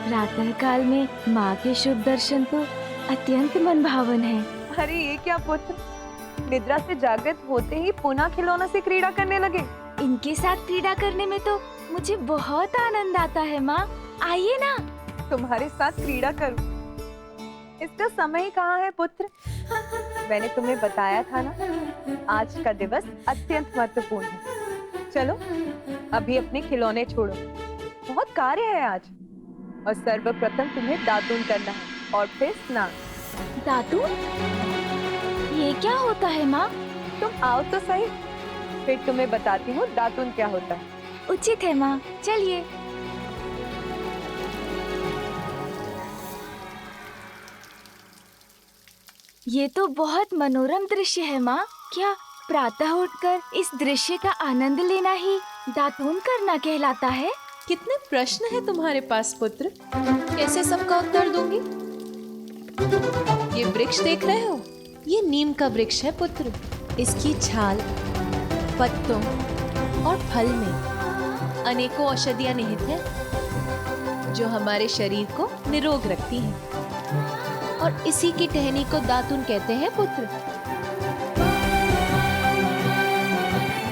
[SPEAKER 2] प्रातः काल में माँ के शुभ दर्शन तो अत्यंत मनभावन है।
[SPEAKER 8] अरे ये क्या पुत्र, निद्रा से जागृत होते ही पुनः खिलौनों से क्रीड़ा करने लगे।
[SPEAKER 2] इनके साथ क्रीड़ा करने में तो मुझे बहुत आनंद आता है माँ। आइए ना।
[SPEAKER 8] तुम्हारे साथ क्रीड़ा करूं? इसका समय ही कहाँ है पुत्र? मैंने तुम्हें बताया था ना, आज का दिवस अत्यंत महत्वपूर्ण है। चलो अभी अपने खिलौने छोड़ो, बहुत कार्य है आज। और सर्वप्रथम तुम्हें दातून करना है और फिर स्नान।
[SPEAKER 2] दातून? ये क्या होता है माँ?
[SPEAKER 8] तुम आओ तो सही, फिर तुम्हें बताती हूँ दातून क्या होता है।
[SPEAKER 2] उचित है माँ, चलिए। ये तो बहुत मनोरम दृश्य है माँ। क्या प्रातः उठकर इस दृश्य का आनंद लेना ही दातून करना कहलाता है?
[SPEAKER 3] कितने प्रश्न है तुम्हारे पास पुत्र, कैसे सबका उत्तर दूंगी? ये वृक्ष देख रहे हो, ये नीम का वृक्ष है पुत्र। इसकी छाल, पत्तों और फल में अनेकों औषधियां निहित हैं, जो हमारे शरीर को निरोग रखती हैं। और इसी की टहनी को दातून कहते हैं पुत्र।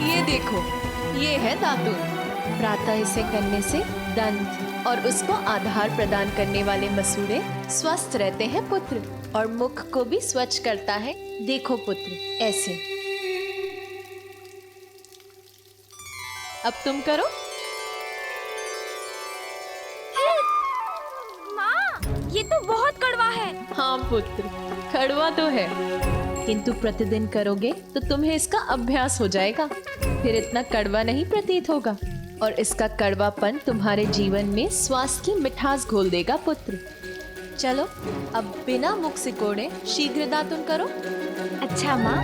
[SPEAKER 3] ये देखो, ये है दातून। प्रातः इसे करने से दंत और उसको आधार प्रदान करने वाले मसूड़े स्वस्थ रहते हैं पुत्र, और मुख को भी स्वच्छ करता है। देखो पुत्र, ऐसे। अब तुम करो।
[SPEAKER 2] माँ, ये तो बहुत कड़वा है।
[SPEAKER 3] हाँ पुत्र, कड़वा तो है, किंतु प्रतिदिन करोगे तो तुम्हें इसका अभ्यास हो जाएगा, फिर इतना कड़वा नहीं प्रतीत होगा, और इसका कड़वापन तुम्हारे जीवन में स्वास्थ्य की मिठास घोल देगा पुत्र। चलो अब बिना मुख सिकोड़े शीघ्र दातुन करो।
[SPEAKER 2] अच्छा माँ,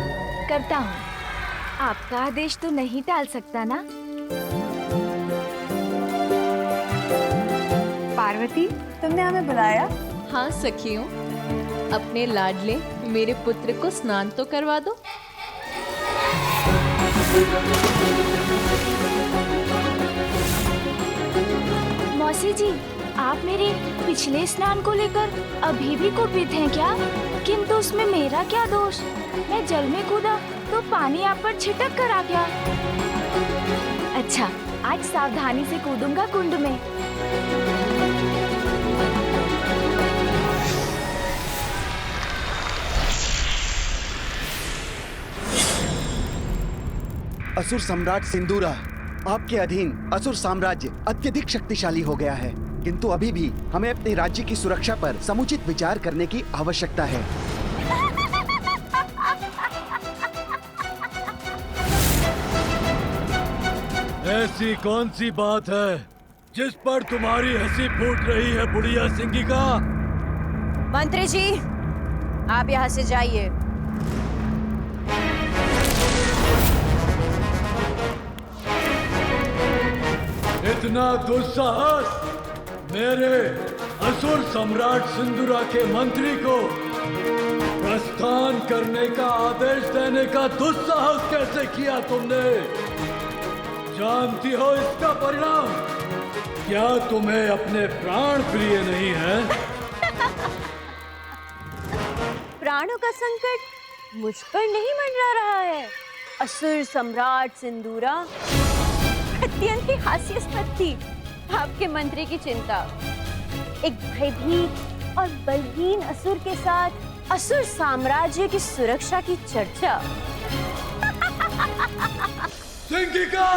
[SPEAKER 2] करता हूँ। आपका आदेश तो नहीं टाल सकता ना?
[SPEAKER 8] पार्वती, तुमने हमें बुलाया?
[SPEAKER 3] हाँ सखियों, अपने लाडले मेरे पुत्र को स्नान तो करवा दो।
[SPEAKER 2] मौसी जी, आप मेरे पिछले स्नान को लेकर अभी भी कुपित हैं क्या? किंतु उसमें मेरा क्या दोष? मैं जल में कूदा तो पानी आप पर छिटक कर आ गया। अच्छा, आज सावधानी से कूदूंगा कुंड में।
[SPEAKER 7] असुर सम्राट सिंदूरा, आपके अधीन असुर साम्राज्य अत्यधिक शक्तिशाली हो गया है, किंतु अभी भी हमें अपने राज्य की सुरक्षा पर समुचित विचार करने की आवश्यकता है।
[SPEAKER 14] ऐसी कौन सी बात है जिस पर तुम्हारी हंसी फूट रही है बुढ़िया सिंगिका?
[SPEAKER 8] मंत्री जी, आप यहाँ से जाइए।
[SPEAKER 14] इतना दुस्साहस मेरे असुर सम्राट सिंदूरा के मंत्री को प्रस्थान करने का आदेश देने का दुस्साहस कैसे किया तुमने? जानती हो इसका परिणाम? क्या तुम्हें अपने प्राण प्रिय नहीं है?
[SPEAKER 8] प्राणों का संकट मुझ पर नहीं मंडरा रहा है। असुर सम्राट सिंदूरा, अत्यंत ही हास्यास्पद थी आपके मंत्री की चिंता। एक भयभीत और बलहीन असुर के साथ असुर साम्राज्य की सुरक्षा की चर्चा।
[SPEAKER 14] सिंगिका!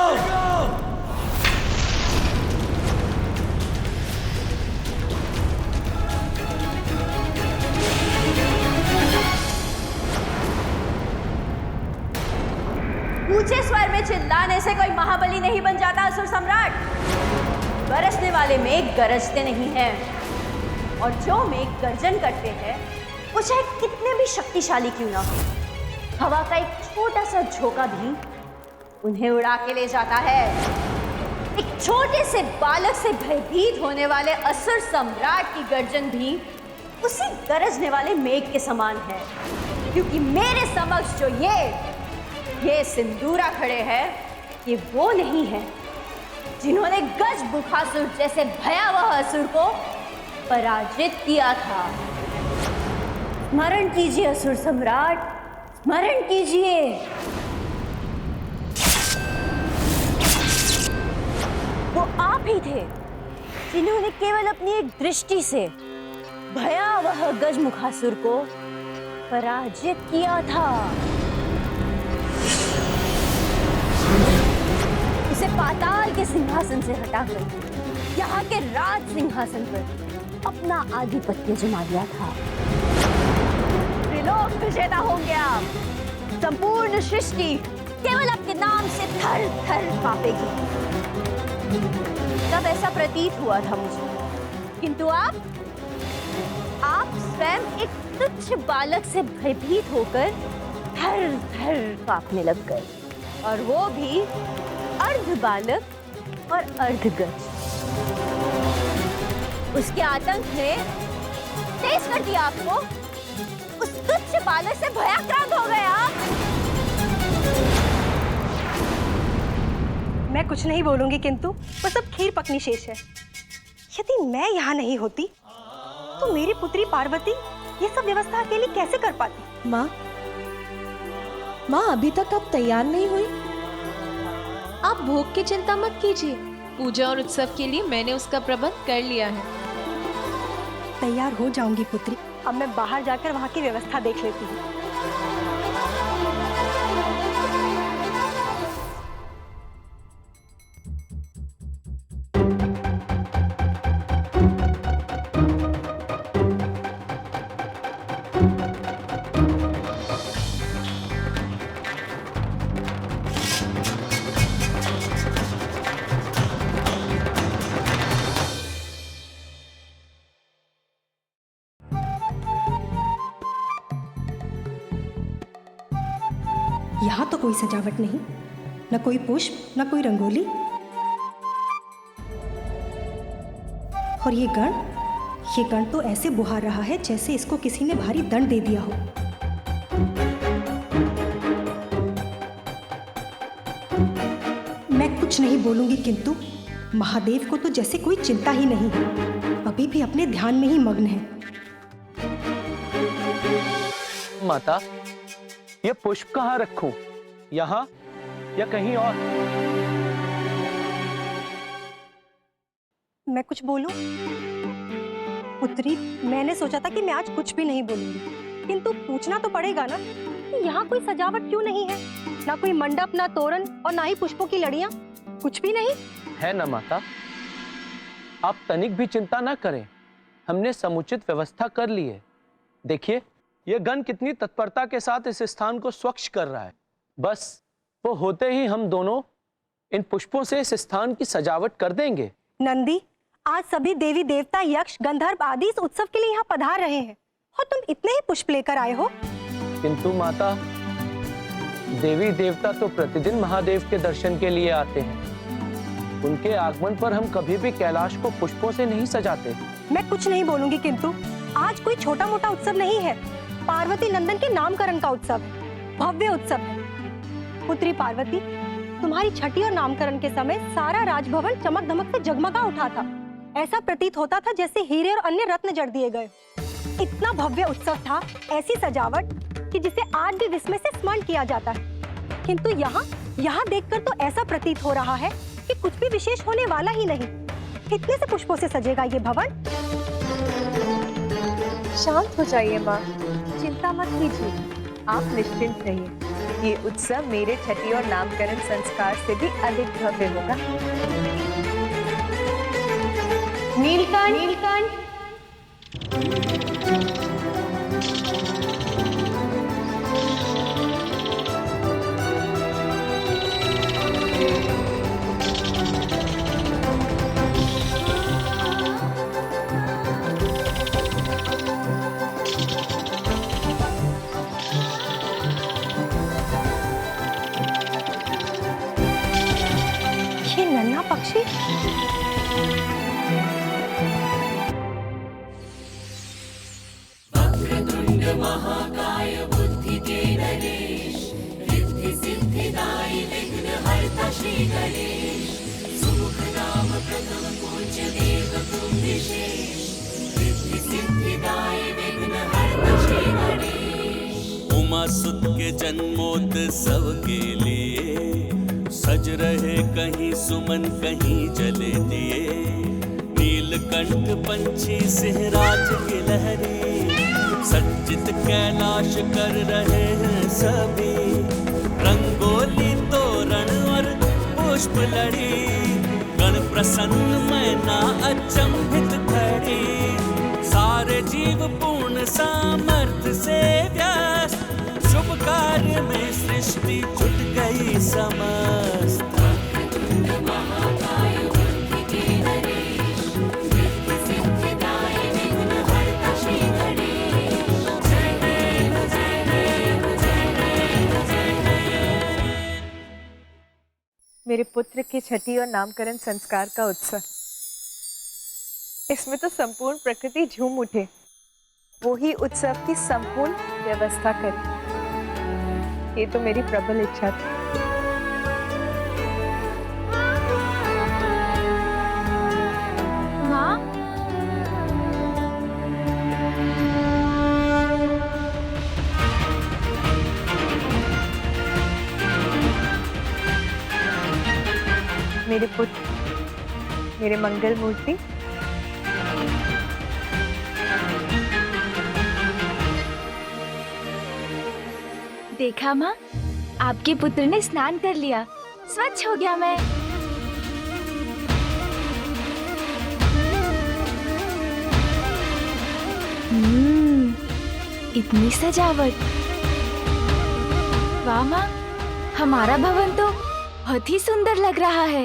[SPEAKER 8] ऊंचे स्वर में चिल्लाने से कोई महाबली नहीं बन जाता असुर सम्राट। बरसने वाले मेघ गरजते नहीं हैं, और जो मेघ गर्जन करते हैं वो चाहे कितने भी शक्तिशाली क्यों ना हो, हवा का एक छोटा सा झोंका भी उन्हें उड़ा के ले जाता है। एक छोटे से बालक से भयभीत होने वाले असुर सम्राट की गर्जन भी उसी गरजने वाले मेघ के समान है, क्योंकि मेरे समक्ष जो ये सिंदूरा खड़े हैं, ये वो नहीं है जिन्होंने गज बुखासुर जैसे भयावह असुर को पराजित किया था। स्मरण कीजिए असुर सम्राट, स्मरण कीजिए। आप ही थे जिन्होंने केवल अपनी एक दृष्टि से भयावह गजमुखासुर को पराजित किया था। उसे पाताल के सिंहासन से हटाकर यहाँ के राज सिंहासन पर अपना आधिपत्य जमा लिया था। त्रिलोक विजेता होंगे आप। संपूर्ण सृष्टि केवल आपके नाम से थर थर कांपेगी। तब ऐसा प्रतीत हुआ था मुझे, किंतु आप स्वयं एक तुच्छ बालक से भयभीत होकर थर थर कांपने लग गए, और वो भी अर्ध बालक और अर्ध गज। उसके आतंक ने तेज कर दिया आपको। उस तुच्छ बालक से भयाक्रांत हो गए आप।
[SPEAKER 4] मैं कुछ नहीं बोलूंगी, किंतु बस अब खीर पकनी शेष है। यदि मैं यहाँ नहीं होती तो मेरी पुत्री पार्वती ये सब व्यवस्था अकेली कैसे कर पाती?
[SPEAKER 3] माँ, अभी तक आप तैयार नहीं हुई? आप भोग की चिंता मत कीजिए। पूजा और उत्सव के लिए मैंने उसका प्रबंध कर लिया है।
[SPEAKER 4] तैयार हो जाऊंगी पुत्री। अब मैं बाहर जाकर वहाँ की व्यवस्था देख लेती हूँ। यहाँ तो कोई सजावट नहीं, न कोई पुष्प, न कोई रंगोली। और ये गण तो ऐसे बुहार रहा है जैसे इसको किसी ने भारी दंड दे दिया हो। मैं कुछ नहीं बोलूंगी, किंतु महादेव को तो जैसे कोई चिंता ही नहीं है। अभी भी अपने ध्यान में ही मग्न है।
[SPEAKER 15] माता, ये पुष्प कहाँ रखूं? यहाँ या कहीं और?
[SPEAKER 4] मैं कुछ बोलूं? पुत्री, मैंने सोचा था कि मैं आज कुछ भी नहीं बोलूंगी, किंतु पूछना तो पड़ेगा ना कि यहाँ कोई सजावट क्यों नहीं है? ना कोई मंडप, ना तोरण, और ना ही पुष्पों की लड़ियां। कुछ भी नहीं
[SPEAKER 15] है ना माता? आप तनिक भी चिंता ना करें, हमने समुचित व्यवस्था कर ली है। देखिए, यह गण कितनी तत्परता के साथ इस स्थान को स्वच्छ कर रहा है। बस वो होते ही हम दोनों इन पुष्पों से इस स्थान की सजावट कर देंगे।
[SPEAKER 4] नंदी, आज सभी देवी देवता, यक्ष, गंधर्व आदि इस उत्सव के लिए यहाँ पधार रहे हैं, और तुम इतने ही पुष्प लेकर आए हो।
[SPEAKER 15] किंतु माता, देवी देवता तो प्रतिदिन महादेव के दर्शन के लिए आते हैं। उनके आगमन पर हम कभी भी कैलाश को पुष्पों से नहीं सजाते।
[SPEAKER 4] मैं कुछ नहीं बोलूंगी, किंतु आज कोई छोटा मोटा उत्सव नहीं है। पार्वती नंदन के नामकरण का उत्सव है, भव्य उत्सव है। पुत्री पार्वती, तुम्हारी छठी और नामकरण के समय सारा राजभवन चमक धमक से जगमगा उठा था। ऐसा प्रतीत होता था जैसे हीरे और अन्य रत्न जड़ दिए गए। इतना भव्य उत्सव था, ऐसी सजावट कि जिसे आज भी विस्मय से स्मरण किया जाता है। किंतु यहाँ देखकर तो ऐसा प्रतीत हो रहा है कि कुछ भी विशेष होने वाला ही नहीं। कितने से पुष्पों से सजेगा ये भवन?
[SPEAKER 6] शांत हो जाइए माँ, चिंता मत कीजिए। आप निश्चिंत रहिए। ये उत्सव मेरे छठी और नामकरण संस्कार से भी अधिक भव्य होगा।
[SPEAKER 3] नीलकंठ,
[SPEAKER 4] ये नन्हा पक्षी
[SPEAKER 5] महाकाय बुद्धि के नरेश, रिद्धि सिद्धिदायी विघ्न हर्ता श्री गणेश। सुमुख नाम प्रथम पूज्य देव तुम विशेष, रिद्धि सिद्धिदायी विघ्न हर्ता श्री गणेश। उमा सुत के जन्मोत्सव के लिए सज रहे कहीं सुमन कहीं जले दिए, नीलकंठ पंछी सिंहराज की लहरी, सज्जित कैलाश कर रहे हैं सभी, रंगोली तोरण और पुष्प लड़ी, गण प्रसन्न मैना अचंभित खड़ी, सारे जीव पूर्ण सामर्थ्य से व्यस्त, शुभ कार्य में सृष्टि जुट गई समस्त।
[SPEAKER 6] मेरे पुत्र के छठी और नामकरण संस्कार का उत्सव, इसमें तो संपूर्ण प्रकृति झूम उठे। वो ही उत्सव की संपूर्ण व्यवस्था करे, ये तो मेरी प्रबल इच्छा थी।
[SPEAKER 2] माँ,
[SPEAKER 6] मेरे पुत्र, मेरे मंगल मूर्ति,
[SPEAKER 2] देखा माँ, आपके पुत्र ने स्नान कर लिया, स्वच्छ हो गया मैं। इतनी सजावट, वाह माँ, हमारा भवन तो बहुत ही सुंदर लग रहा है।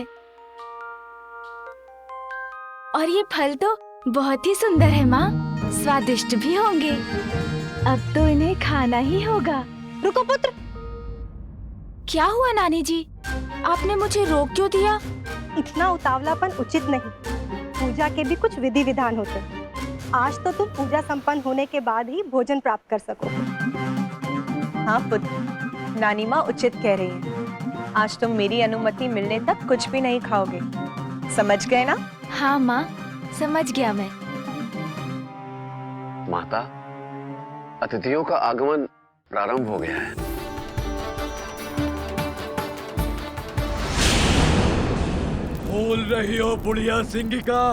[SPEAKER 2] और ये फल तो बहुत ही सुंदर है माँ, स्वादिष्ट भी होंगे। अब तो इन्हें खाना ही होगा।
[SPEAKER 4] रुको पुत्र।
[SPEAKER 2] क्या हुआ नानी जी, आपने मुझे रोक क्यों दिया?
[SPEAKER 4] इतना उतावलापन उचित नहीं, पूजा के भी कुछ विधि विधान होते हैं। आज तो तुम पूजा संपन्न होने के बाद ही भोजन प्राप्त कर सको।
[SPEAKER 6] हाँ पुत्र, नानी माँ उचित कह रही है। आज तुम मेरी अनुमति मिलने तक कुछ भी नहीं खाओगे, समझ गए ना?
[SPEAKER 2] हाँ माँ, समझ गया मैं।
[SPEAKER 16] माता, अतिथियों का आगमन प्रारंभ हो गया है।
[SPEAKER 14] भूल रही हो बुढ़िया सिंगिका,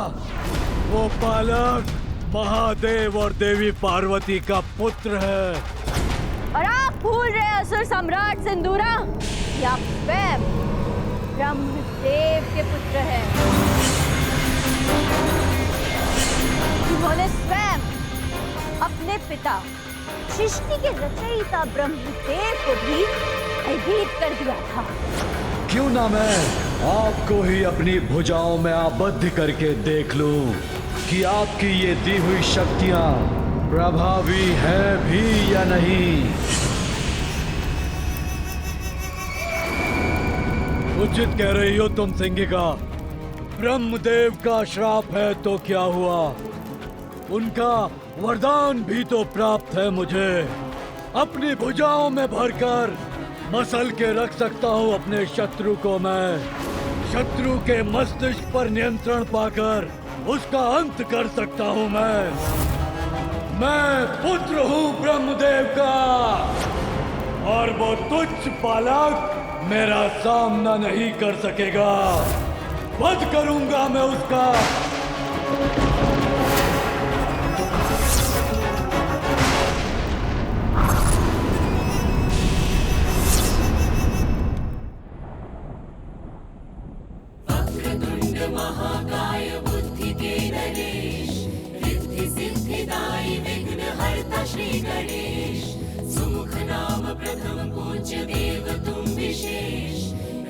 [SPEAKER 14] वो बालक महादेव और देवी पार्वती का पुत्र है।
[SPEAKER 8] और आप भूल रहे असुर सम्राट सिंदूरा, या स्वयं ब्रह्मदेव के पुत्र हैं। उन्होंने स्वयं अपने पिता सृष्टि के रचयिता ब्रह्मदेव को भी भयभीत कर दिया था।
[SPEAKER 14] क्यों ना मैं आपको ही अपनी भुजाओं में आबद्ध करके देख लूं कि आपकी ये दी हुई शक्तियां प्रभावी है भी या नहीं। उचित कह रही हो तुम सिंगिका, ब्रह्मदेव का श्राप है तो क्या हुआ, उनका वरदान भी तो प्राप्त है मुझे। अपनी भुजाओं में भरकर मसल के रख सकता हूँ अपने शत्रु को मैं। शत्रु के मस्तिष्क पर नियंत्रण पाकर उसका अंत कर सकता हूँ मैं पुत्र हूँ ब्रह्मदेव का, और वो तुच्छ बालक मेरा सामना नहीं कर सकेगा। वध करूंगा मैं उसका।
[SPEAKER 5] महाकाय बुद्धि के नरेश, रिद्धि सिद्धिदायी विघ्न हरता श्री गणेश, सुमुख नाम प्रथम पूज्य देव तुम विशेष,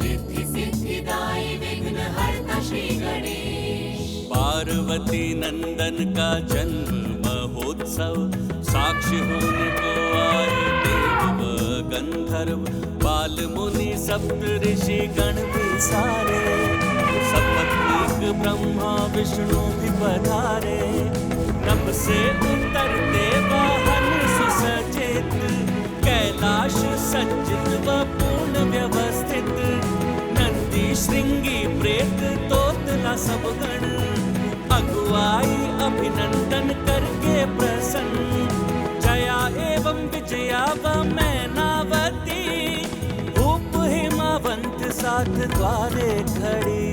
[SPEAKER 5] रिद्धि सिद्धिदायी विघ्न हरता श्री गणेश। पार्वती नंदन का जन्म महोत्सव, साक्षी होने को आए देव व गंधर्व, बाल मुनि सप्त ऋषि गण भी सारे, सपत्नीक ब्रह्मा विष्णु भी पधारे, नभ से उतरते वाहन सुसज्जित, कैलाश सज्जित व पूर्ण व्यवस्थित, नंदी श्रृंगी प्रेत तोतला सब गण, अगुवाई अभिनंदन करके प्रसन्न, जया एवं विजया व मैनावती, रूप हिमावंत साथ द्वारे खड़ी।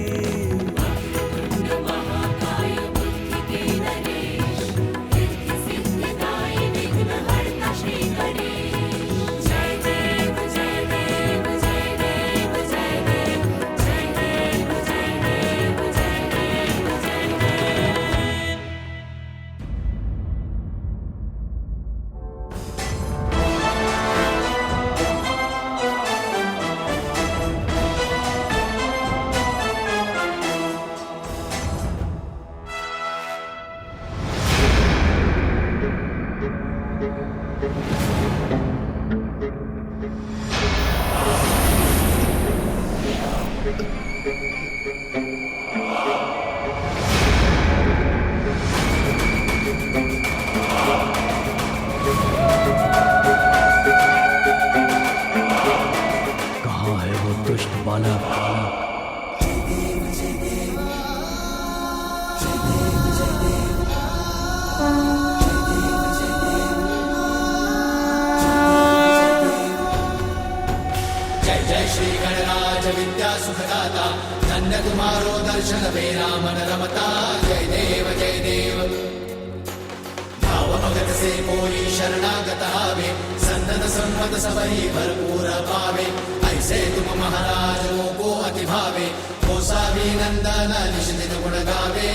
[SPEAKER 14] कहाँ है वो दुष्ट बालक?
[SPEAKER 5] जय जय श्री गणराज विद्या सुखदाता, धन्य तुम्हारो दर्शन बेरा मन रमता। जय देव भाव भगत से कोई शरणागत आवे, सन्नत सम्मत सबही भरपूर पावे। ऐसे तुम महाराजों को अति भावे, कोसा भी नंदन निश्चित गुण गावे।